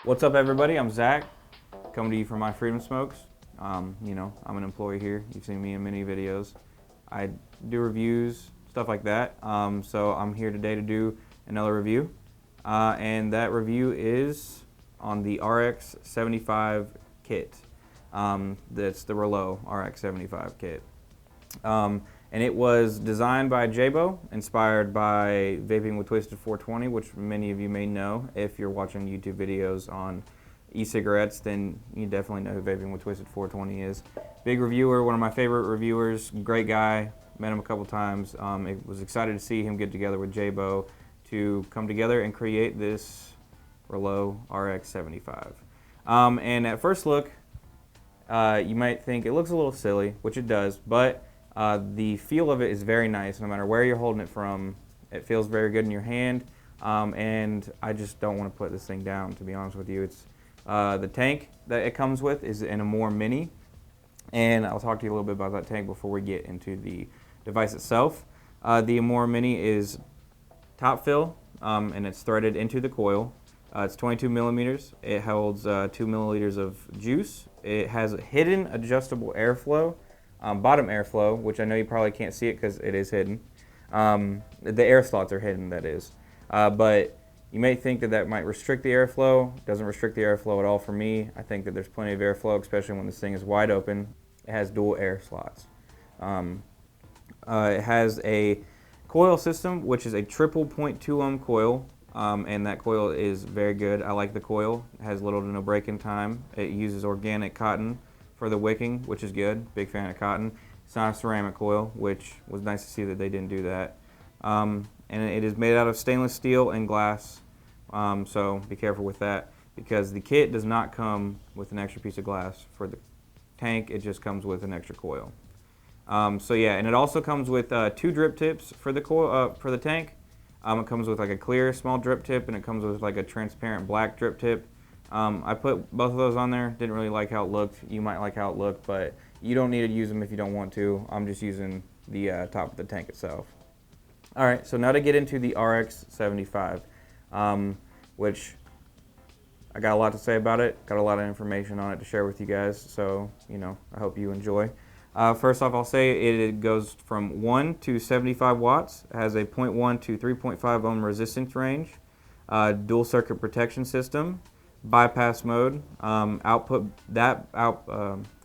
What's up, everybody? I'm Zach, coming to you from My Freedom Smokes. You know, I'm an employee here. You've seen me in many videos. I do reviews, stuff like that. So I'm here today to do another review. And that review is on the RX75 kit. That's the REULEAUX RX75 kit. And it was designed by Jabo, inspired by Vaping with Twisted 420, which many of you may know. If you're watching YouTube videos on e-cigarettes, then you definitely know who Vaping with Twisted 420 is. Big reviewer, one of my favorite reviewers, great guy, met him a couple times. I was excited to see him get together with Jabo to come together and create this REULEAUX RX75. And at first look, you might think it looks a little silly, which it does, but the feel of it is very nice. No matter where you're holding it from, it feels very good in your hand. And I just don't want to put this thing down, to be honest with you. It's the tank that it comes with is in a more mini, and I'll talk to you a little bit about that tank before we get into the device itself. The more mini is top fill, and it's threaded into the coil. It's 22 millimeters. It holds 2 milliliters of juice. It has a hidden adjustable airflow. Bottom airflow, which I know you probably can't see it because it is hidden. The air slots are hidden, that is. But you may think that that might restrict the airflow. It doesn't restrict the airflow at all for me. I think that there's plenty of airflow, especially when this thing is wide open. It has dual air slots. It has a coil system, which is a triple 0.2 ohm coil. And that coil is very good. I like the coil. It has little to no break-in time. It uses organic cotton for the wicking, which is good. Big fan of cotton. It's not a ceramic coil, which was nice to see that they didn't do that. And it is made out of stainless steel and glass, so be careful with that, because the kit does not come with an extra piece of glass for the tank. It just comes with an extra coil. So yeah, and it also comes with 2 drip tips for the coil, for the tank. It comes with like a clear small drip tip, and it comes with like a transparent black drip tip. I put both of those on there. Didn't really like how it looked. You might like how it looked, but you don't need to use them if you don't want to. I'm just using the top of the tank itself. All right, so now to get into the RX75, which I got a lot to say about it. Got a lot of information on it to share with you guys, so you know, I hope you enjoy. First off, I'll say it goes from 1 to 75 watts. It has a 0.1 to 3.5 ohm resistance range, dual circuit protection system, bypass mode.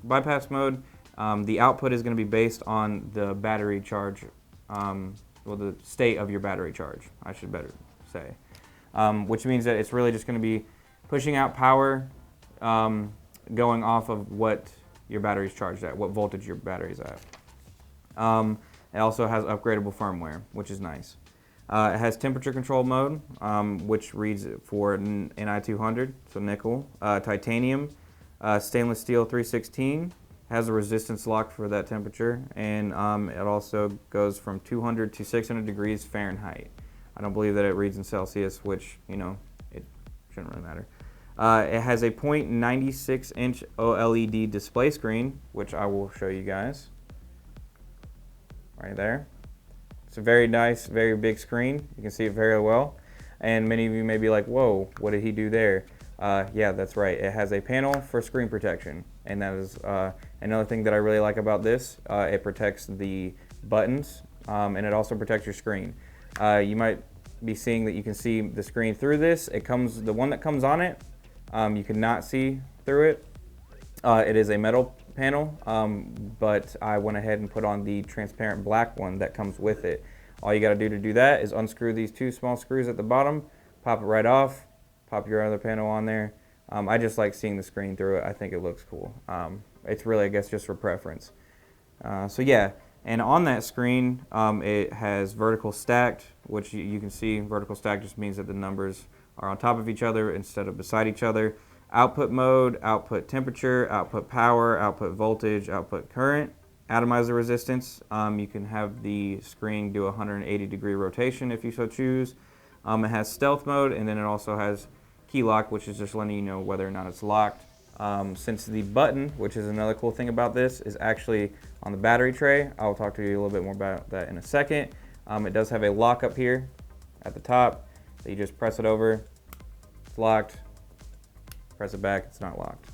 Bypass mode. The output is going to be based on the battery charge, well, the state of your battery charge, I should better say, which means that it's really just going to be pushing out power, going off of what your battery's charged at, what voltage your battery's at. It also has upgradable firmware, which is nice. It has temperature control mode, which reads for Ni200, so nickel, titanium, stainless steel 316, has a resistance lock for that temperature, and it also goes from 200 to 600 degrees Fahrenheit. I don't believe that it reads in Celsius, which, you know, it shouldn't really matter. It has a 0.96 inch OLED display screen, which I will show you guys right there. It's a very nice, very big screen. You can see it very well. And many of you may be like, whoa, what did he do there? Yeah, that's right. It has a panel for screen protection. And that is another thing that I really like about this. It protects the buttons, and it also protects your screen. You might be seeing that you can see the screen through this. The one that comes on it, you cannot see through it. It is a metal panel, but I went ahead and put on the transparent black one that comes with it. All you got to do that is unscrew these 2 small screws at the bottom, pop it right off, pop your other panel on there. I just like seeing the screen through it. I think it looks cool. It's really, I guess, just for preference. So yeah, and on that screen, it has vertical stacked, which you can see vertical stacked just means that the numbers are on top of each other instead of beside each other. Output mode, output temperature, output power, output voltage, output current, atomizer resistance. You can have the screen do a 180 degree rotation if you so choose. It has stealth mode, and then it also has key lock, which is just letting you know whether or not it's locked. Since the button, which is another cool thing about this, is actually on the battery tray. I'll talk to you a little bit more about that in a second. It does have a lock up here at the top. So you just press it over, it's locked, press it back, it's not locked.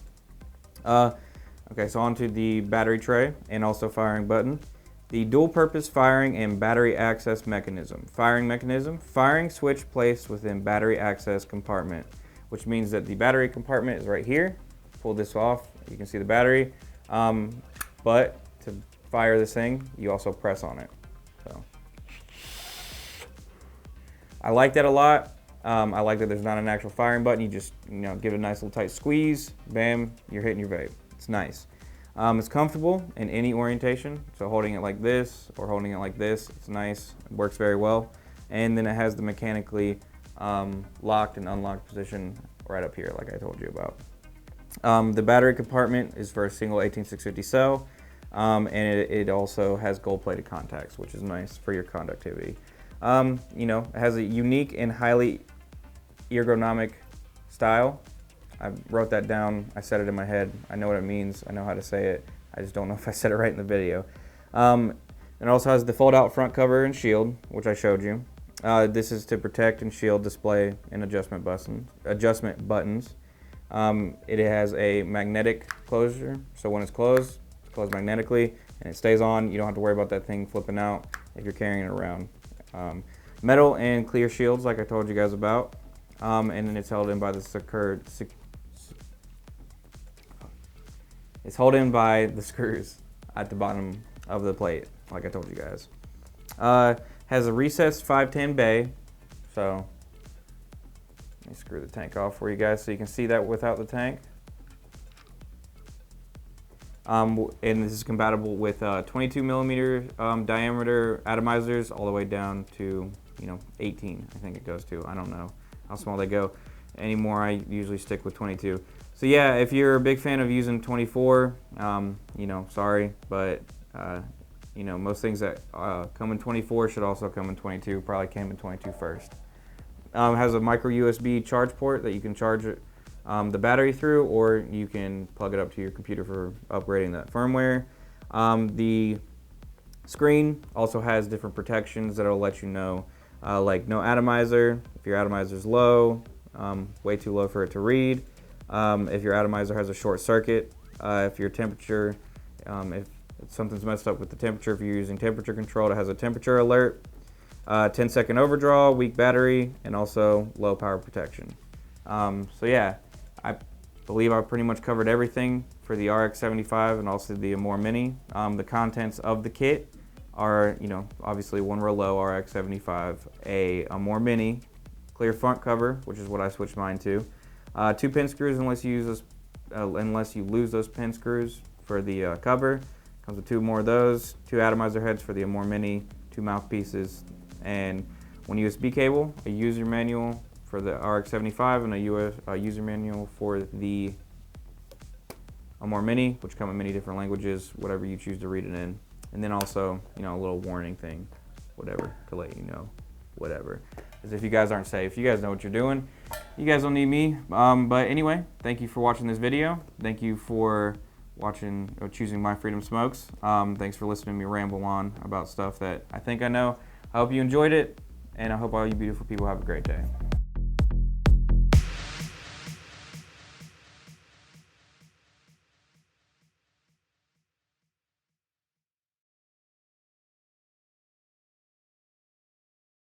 Okay, so onto the battery tray and also firing button. The dual purpose firing and battery access mechanism. Firing mechanism, firing switch placed within battery access compartment, which means that the battery compartment is right here. Pull this off, you can see the battery. But to fire this thing, you also press on it. So I like that a lot. I like that there's not an actual firing button. You just, give it a nice little tight squeeze, bam, you're hitting your vape. It's nice. It's comfortable in any orientation. So holding it like this or holding it like this, it's nice. It works very well. And then it has the mechanically locked and unlocked position right up here, like I told you about. The battery compartment is for a single 18650 cell, and it also has gold-plated contacts, which is nice for your conductivity. It has a unique and highly ergonomic style. I wrote that down, I said it in my head, I know what it means, I know how to say it, I just don't know if I said it right in the video. It also has the fold-out front cover and shield, which I showed you. This is to protect and shield display and adjustment buttons. It has a magnetic closure, so when it's closed magnetically and it stays on. You don't have to worry about that thing flipping out if you're carrying it around. Metal and clear shields, like I told you guys about, and then it's held in by the screws at the bottom of the plate, like I told you guys. Has a recessed 510 bay, so let me screw the tank off for you guys so you can see that without the tank. And this is compatible with 22 millimeter diameter atomizers all the way down to 18, I think it goes to. I don't know how small they go anymore. I usually stick with 22. So yeah, if you're a big fan of using 24, sorry, but most things that come in 24 should also come in 22. Probably came in 22 first. Has a micro USB charge port that you can charge it, the battery through, or you can plug it up to your computer for upgrading that firmware. The screen also has different protections that will let you know, like no atomizer, if your atomizer is low, way too low for it to read. If your atomizer has a short circuit, if your temperature, if something's messed up with the temperature, if you're using temperature control, it has a temperature alert, 10-second overdraw, weak battery, and also low power protection. So yeah, I believe I pretty much covered everything for the RX75 and also the Amore Mini. The contents of the kit are, obviously one REULEAUX RX75, a Amore Mini, clear front cover, which is what I switched mine to. 2 pin screws unless you lose those pin screws for the cover. Comes with 2 more of those, 2 atomizer heads for the Amore Mini, 2 mouthpieces, and 1 USB cable, a user manual for the RX75, and a user manual for the Amore Mini, which come in many different languages, whatever you choose to read it in. And then also, a little warning thing, whatever, to let you know, whatever. As if you guys aren't safe, you guys know what you're doing. You guys don't need me. But anyway, thank you for watching this video. Thank you for watching or choosing My Freedom Smokes. Thanks for listening to me ramble on about stuff that I think I know. I hope you enjoyed it, and I hope all you beautiful people have a great day.